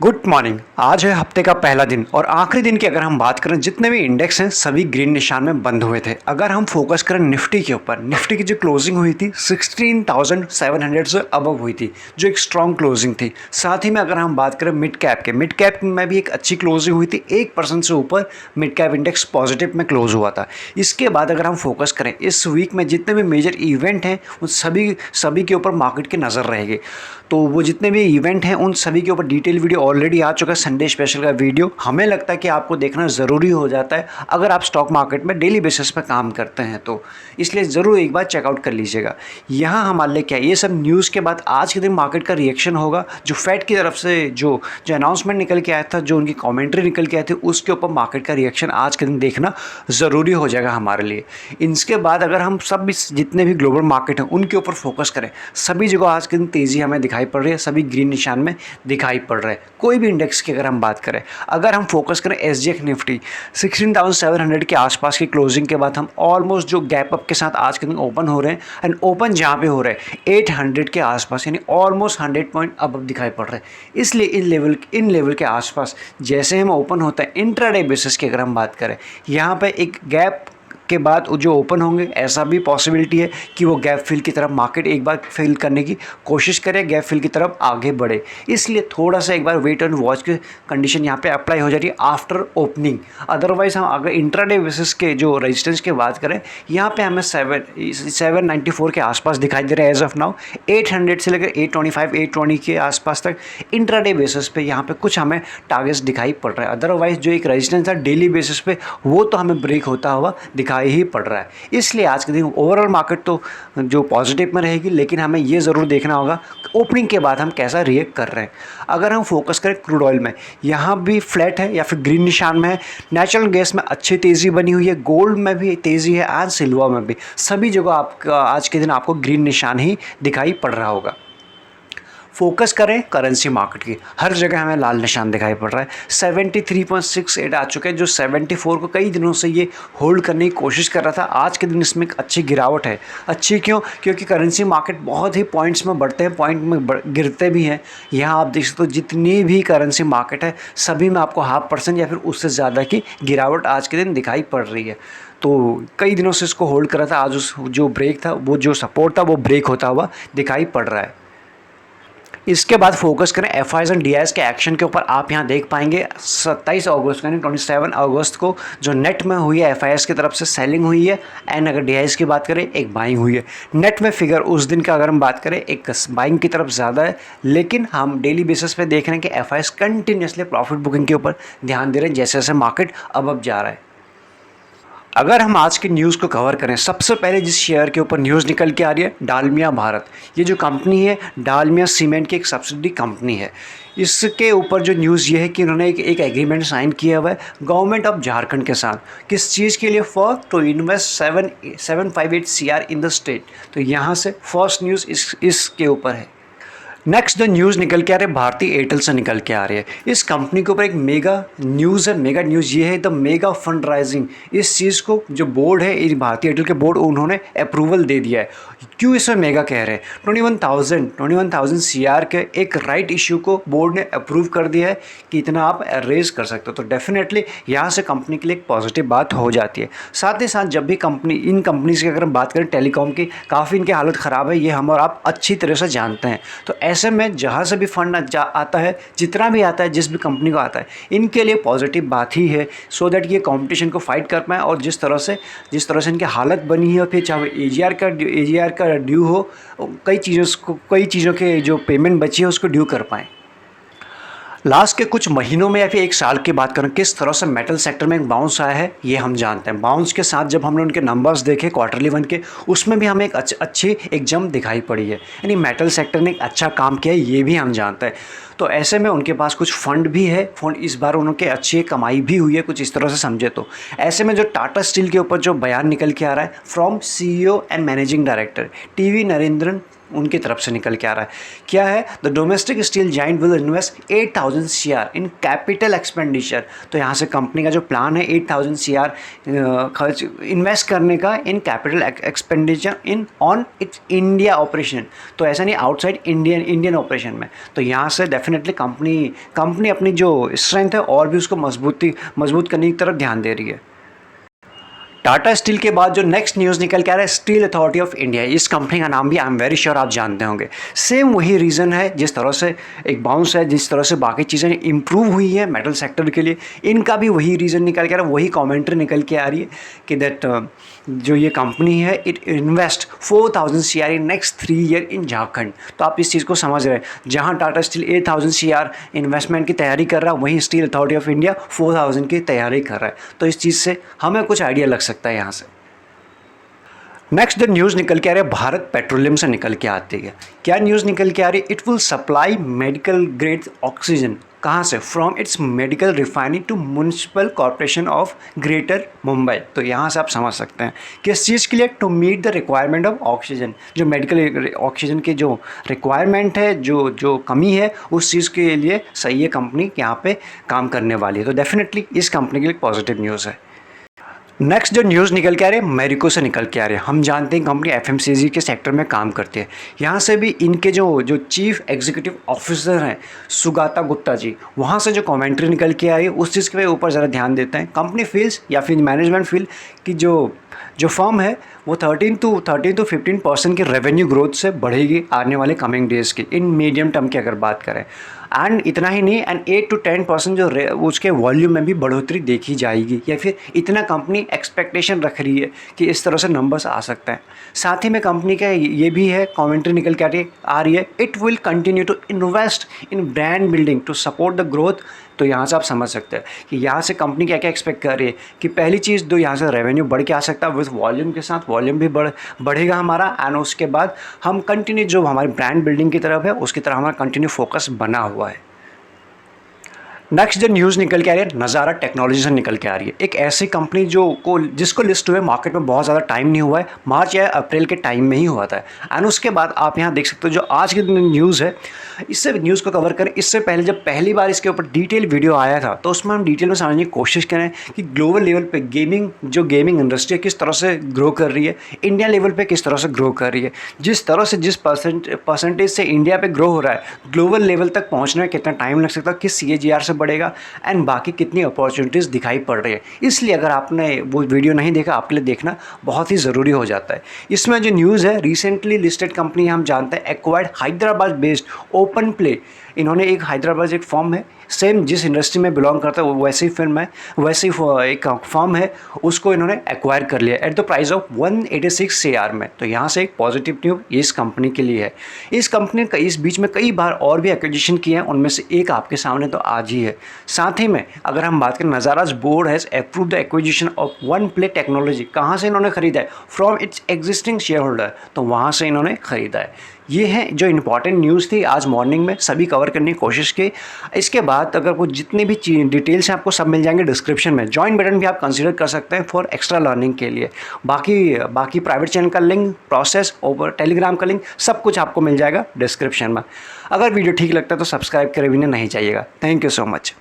Good morning. आज है हफ्ते का पहला दिन और आखिरी दिन की अगर हम बात करें, जितने भी इंडेक्स हैं सभी ग्रीन निशान में बंद हुए थे। अगर हम फोकस करें निफ्टी के ऊपर, निफ्टी की जो क्लोजिंग हुई थी 16,700 से अबव हुई थी, जो एक स्ट्रॉन्ग क्लोजिंग थी। साथ ही में अगर हम बात करें मिड कैप में भी एक अच्छी क्लोजिंग हुई थी, 1% से ऊपर मिड कैप इंडेक्स पॉजिटिव में क्लोज हुआ था। इसके बाद अगर हम फोकस करें इस वीक में जितने भी मेजर इवेंट हैं उन सभी के ऊपर मार्केट की नज़र रहेगी। तो वो जितने भी इवेंट हैं उन सभी के ऊपर डिटेल वीडियो ऑलरेडी आ चुका है, संडे स्पेशल का वीडियो। हमें लगता है कि आपको देखना ज़रूरी हो जाता है अगर आप स्टॉक मार्केट में डेली बेसिस पे काम करते हैं तो, इसलिए ज़रूर एक बार चेकआउट कर लीजिएगा। यहाँ हमारे लिए क्या है, ये सब न्यूज़ के बाद आज के दिन मार्केट का रिएक्शन होगा। जो फेड की तरफ से जो अनाउंसमेंट निकल के आया था, जो उनकी कॉमेंट्री निकल के आई थी, उसके ऊपर मार्केट का रिएक्शन आज के दिन देखना ज़रूरी हो जाएगा हमारे लिए। इसके बाद अगर हम सब जितने भी ग्लोबल मार्केट हैं उनके ऊपर फोकस करें, सभी जगह आज के दिन तेज़ी हमें दिखाई पड़ रही है, सभी ग्रीन निशान में दिखाई पड़ रहे हैं। कोई भी इंडेक्स की अगर हम बात करें, अगर हम फोकस करें एसजीएक्स निफ्टी 16,700 के आसपास की क्लोजिंग के बाद हम ऑलमोस्ट जो गैप अप के साथ आज के दिन ओपन हो रहे हैं, एंड ओपन जहाँ पे हो रहे हैं 800 के आसपास, यानी ऑलमोस्ट 100 पॉइंट अब दिखाई पड़ रहे हैं। इसलिए इन लेवल के आसपास जैसे हम ओपन होता है इंट्राडे बेसिस की अगर हम बात करें, यहाँ पे एक गैप के बाद जो ओपन होंगे, ऐसा भी पॉसिबिलिटी है कि वो गैप फिल की तरफ मार्केट एक बार फिल करने की कोशिश करे, गैप फिल की तरफ आगे बढ़े। इसलिए थोड़ा सा एक बार वेट एंड वॉच की कंडीशन यहाँ पे अप्लाई हो जा रही है आफ्टर ओपनिंग। अदरवाइज हम अगर इंट्राडे बेसिस के जो रेजिस्टेंस की बात करें, यहाँ पे हमें 794 के आसपास दिखाई दे रहा है एज ऑफ नाउ। 800 से लेकर 825 820 के आसपास तक इंट्राडे बेसिस पे यहाँ पे कुछ हमें टारगेट्स दिखाई पड़ रहा है। अदरवाइज जो एक रेजिस्टेंस था डेली बेसिस पे, वो तो हमें ब्रेक होता हुआ दिखाई ही पड़ रहा है। इसलिए आज के दिन ओवरऑल मार्केट तो जो पॉजिटिव में रहेगी, लेकिन हमें ये ज़रूर देखना होगा ओपनिंग के बाद हम कैसा रिएक्ट कर रहे हैं। अगर हम फोकस करें क्रूड ऑयल में, यहाँ भी फ्लैट है या फिर ग्रीन निशान में है। नेचुरल गैस में अच्छी तेज़ी बनी हुई है, गोल्ड में भी तेज़ी है, आज सिल्वर में भी, सभी जगह आपका आज के दिन आपको ग्रीन निशान ही दिखाई पड़ रहा होगा। फोकस करें करेंसी मार्केट की, हर जगह हमें लाल निशान दिखाई पड़ रहा है। 73.68 आ चुके हैं, जो 74 को कई दिनों से ये होल्ड करने की कोशिश कर रहा था। आज के दिन इसमें एक अच्छी गिरावट है। अच्छी क्यों? क्योंकि करेंसी मार्केट बहुत ही पॉइंट्स में बढ़ते हैं, पॉइंट में गिरते भी हैं। यहाँ आप देख सकते हो जितनी भी करेंसी मार्केट है सभी में आपको 0.5% या फिर उससे ज़्यादा की गिरावट आज के दिन दिखाई पड़ रही है। तो कई दिनों से इसको होल्ड कर रहा था, आज उस जो ब्रेक था, वो जो सपोर्ट था, वो ब्रेक होता हुआ दिखाई पड़ रहा है। इसके बाद फोकस करें एफआईएस एंड डीआईएस के एक्शन के ऊपर। आप यहाँ देख पाएंगे 27 अगस्त यानी 27 अगस्त को जो नेट में हुई है एफआईएस की तरफ से सेलिंग हुई है, एंड अगर डीआईएस की बात करें एक बाइंग हुई है। नेट में फिगर उस दिन का अगर हम बात करें एक बाइंग की तरफ ज़्यादा है, लेकिन हम डेली बेसिस पे देख रहे हैं कि एफआईएस कंटिन्यूसली प्रॉफिट बुकिंग के ऊपर ध्यान दे रहे हैं जैसे जैसे मार्केट अब जा रहा है। अगर हम आज की न्यूज़ को कवर करें, सबसे पहले जिस शेयर के ऊपर न्यूज़ निकल के आ रही है, डालमिया भारत। ये जो कंपनी है डालमिया सीमेंट की एक सब्सिडी कंपनी है। इसके ऊपर जो न्यूज़ ये है कि उन्होंने एक एग्रीमेंट साइन किया हुआ है गवर्नमेंट ऑफ झारखंड के साथ। किस चीज़ के लिए? For to invest 758 CR in the state. तो यहाँ से फर्स्ट न्यूज़ इसके ऊपर है। नेक्स्ट जो न्यूज़ निकल के आ रही है भारतीय एयरटेल से निकल के आ रही है। इस कंपनी के ऊपर एक मेगा न्यूज़ है। मेगा न्यूज़ ये है द मेगा फंड राइजिंग। इस चीज़ को जो बोर्ड है, इस भारतीय एयरटेल के बोर्ड, उन्होंने अप्रूवल दे दिया है। क्यों इसमें मेगा कह रहे हैं? 21,000 CR के एक राइट इश्यू को बोर्ड ने अप्रूव कर दिया है कि इतना आप रेज कर सकते हो। तो डेफिनेटली यहाँ से कंपनी के लिए एक पॉजिटिव बात हो जाती है। साथ ही साथ जब भी इन कंपनीज की अगर हम बात करें टेलीकॉम की, काफ़ी इनकी हालत ख़राब है, ये हम और आप अच्छी तरह से जानते हैं। तो ऐसे में जहाँ से भी फंड आता है, जितना भी आता है, जिस भी कंपनी को आता है, इनके लिए पॉजिटिव बात ही है, सो दैट ये कंपटीशन को फाइट कर पाएँ। और जिस तरह से इनकी हालत बनी है, फिर चाहे एजीआर का ड्यू हो, कई चीज़ों के जो पेमेंट बची है उसको ड्यू कर पाएँ। लास्ट के कुछ महीनों में या फिर एक साल की बात करें, किस तरह से मेटल सेक्टर में एक बाउंस आया है ये हम जानते हैं। बाउंस के साथ जब हमने उनके नंबर्स देखे क्वार्टरली वन के, उसमें भी हमें एक अच्छी एक जंप दिखाई पड़ी है, यानी मेटल सेक्टर ने एक अच्छा काम किया है, ये भी हम जानते हैं। तो ऐसे में उनके पास कुछ फंड भी है, फंड इस बार उनके अच्छी कमाई भी हुई है, कुछ इस तरह से समझे। तो ऐसे में जो टाटा स्टील के ऊपर जो बयान निकल के आ रहा है from CEO and managing director TV Narendran उनकी तरफ से निकल के आ रहा है। क्या है? The domestic steel giant will invest 8,000 CR in capital expenditure. तो यहाँ से कंपनी का जो प्लान है 8,000 CR खर्च इन्वेस्ट करने का in capital expenditure in on it's India operation. तो ऐसा नहीं आउटसाइड इंडियन ऑपरेशन में। तो यहाँ से डेफिनेटली कंपनी अपनी जो स्ट्रेंथ है और भी उसको मजबूत करने की तरफ ध्यान दे रही है। टाटा स्टील के बाद जो नेक्स्ट न्यूज़ निकल के आ रहा है स्टील अथॉरिटी ऑफ इंडिया। इस कंपनी का नाम भी आई एम वेरी श्योर आप जानते होंगे। सेम वही रीज़न है, जिस तरह से एक बाउंस है, जिस तरह से बाकी चीज़ें इंप्रूव हुई है मेटल सेक्टर के लिए, इनका भी वही रीज़न निकल के आ रहा है, वही कॉमेंट्री निकल के आ रही है कि दैट जो ये कंपनी है it invest 4,000 CR in next 3 year in Jharkhand. तो आप इस चीज़ को समझ रहे हैं, जहाँ टाटा स्टील 8,000 CR इन्वेस्टमेंट की तैयारी कर रहा है, वहीं स्टील अथॉरिटी ऑफ इंडिया 4,000 की तैयारी कर रहा है। तो इस चीज़ से हमें कुछ आइडिया लग सकता है यहाँ से। नेक्स्ट द न्यूज़ निकल के आ रही है भारत पेट्रोलियम से निकल के आती है। क्या न्यूज़ निकल के आ रही है? It will supply medical grade oxygen. कहाँ से? From its medical refinery to municipal corporation of Greater Mumbai. तो यहाँ से आप समझ सकते हैं किस चीज़ के लिए? To meet the requirement of oxygen. जो मेडिकल ऑक्सीजन की जो रिक्वायरमेंट है, जो कमी है, उस चीज़ के लिए सही है कंपनी यहाँ पे काम करने वाली है। तो डेफिनेटली इस कंपनी के लिए पॉजिटिव न्यूज़ है। नेक्स्ट जो न्यूज़ निकल के आ रही है मैरिको से निकल के आ रही है। हम जानते हैं कंपनी FMCG के सेक्टर में काम करती है। यहाँ से भी इनके जो चीफ एग्जीक्यूटिव ऑफिसर हैं सुगाता गुप्ता जी, वहाँ से जो कमेंट्री निकल के आई है उस चीज़ के ऊपर ज़रा ध्यान देते हैं। कंपनी फील्स या फिर मैनेजमेंट फील की जो फर्म है वो 13 to 15% की रेवेन्यू ग्रोथ से बढ़ेगी आने वाले कमिंग डेज़ की, इन मीडियम टर्म की अगर बात करें। एंड इतना ही नहीं, एंड 8 to 10% जो उसके वॉल्यूम में भी बढ़ोतरी देखी जाएगी, या फिर इतना कंपनी एक्सपेक्टेशन रख रही है कि इस तरह से नंबर्स आ सकते हैं। साथ ही में कंपनी का ये भी है, कमेंट्री निकल के आ रही है, it will continue to invest in brand building to support the growth. तो यहाँ से आप समझ सकते हैं कि यहाँ से कंपनी क्या क्या एक्सपेक्ट कर रही है कि पहली चीज़ तो यहाँ से रेवेन्यू बढ़ के आ सकता है विद वॉल्यूम के साथ, वॉल्यूम भी बढ़ेगा हमारा, एंड उसके बाद हम कंटिन्यू जो हमारी ब्रांड बिल्डिंग की तरफ है उसकी तरफ हमारा कंटिन्यू फोकस बना हुआ है। नेक्स्ट जो न्यूज़ निकल के आ रही है नज़ारा टेक्नोलॉजी से निकल के आ रही है। एक ऐसी कंपनी जिसको लिस्ट हुए मार्केट में बहुत ज़्यादा टाइम नहीं हुआ है, मार्च या अप्रैल के टाइम में ही हुआ था। एंड उसके बाद आप यहाँ देख सकते हो जो आज की न्यूज़ है, इससे न्यूज़ को कवर करें। इससे पहले जब पहली बार इसके ऊपर डिटेल वीडियो आया था तो उसमें हम डिटेल में समझने की कोशिश करें कि ग्लोबल लेवल पे गेमिंग इंडस्ट्री किस तरह से ग्रो कर रही है, इंडिया लेवल पे किस तरह से ग्रो कर रही है। जिस तरह से जिस परसेंटेज से इंडिया पे ग्रो हो रहा है, ग्लोबल लेवल तक पहुँचने में कितना टाइम लग सकता है, किस CAGR से बढ़ेगा, एंड बाकी कितनी अपॉर्चुनिटीज़ दिखाई पड़ रही है। इसलिए अगर आपने वो वीडियो नहीं देखा, आपके लिए देखना बहुत ही ज़रूरी हो जाता है। इसमें जो न्यूज़ है, रिसेंटली लिस्टेड कंपनी हम जानते हैं acquired Hyderabad based open play. इन्होंने एक हैदराबाद एक फॉर्म है, सेम जिस इंडस्ट्री में बिलोंग करता है वैसी फिल्म है, वैसी एक फॉर्म है, उसको इन्होंने एक्वायर कर लिया at the price of 186 CR में। तो यहाँ से एक पॉजिटिव न्यूज़ इस कंपनी के लिए है। इस कंपनी ने इस बीच में कई बार और भी एक्विजिशन किए हैं, उनमें से एक आपके सामने तो आज ही है। साथ ही में अगर हम बात करें, Nazara's board has approve the acquisition of one play technology. कहाँ से इन्होंने खरीदा है? From its existing shareholder. तो वहाँ से इन्होंने खरीदा है। ये है जो इंपॉर्टेंट न्यूज़ थी आज मॉर्निंग में, सभी कवर करने की कोशिश की। इसके बाद अगर कुछ जितने भी डिटेल्स हैं आपको सब मिल जाएंगे डिस्क्रिप्शन में। ज्वाइन बटन भी आप कंसीडर कर सकते हैं फॉर एक्स्ट्रा लर्निंग के लिए। बाकी प्राइवेट चैनल का लिंक, प्रोसेस और टेलीग्राम का लिंक सब कुछ आपको मिल जाएगा डिस्क्रिप्शन में। अगर वीडियो ठीक लगता है तो सब्सक्राइब करे बिना नहीं जाइएगा। Thank you so much.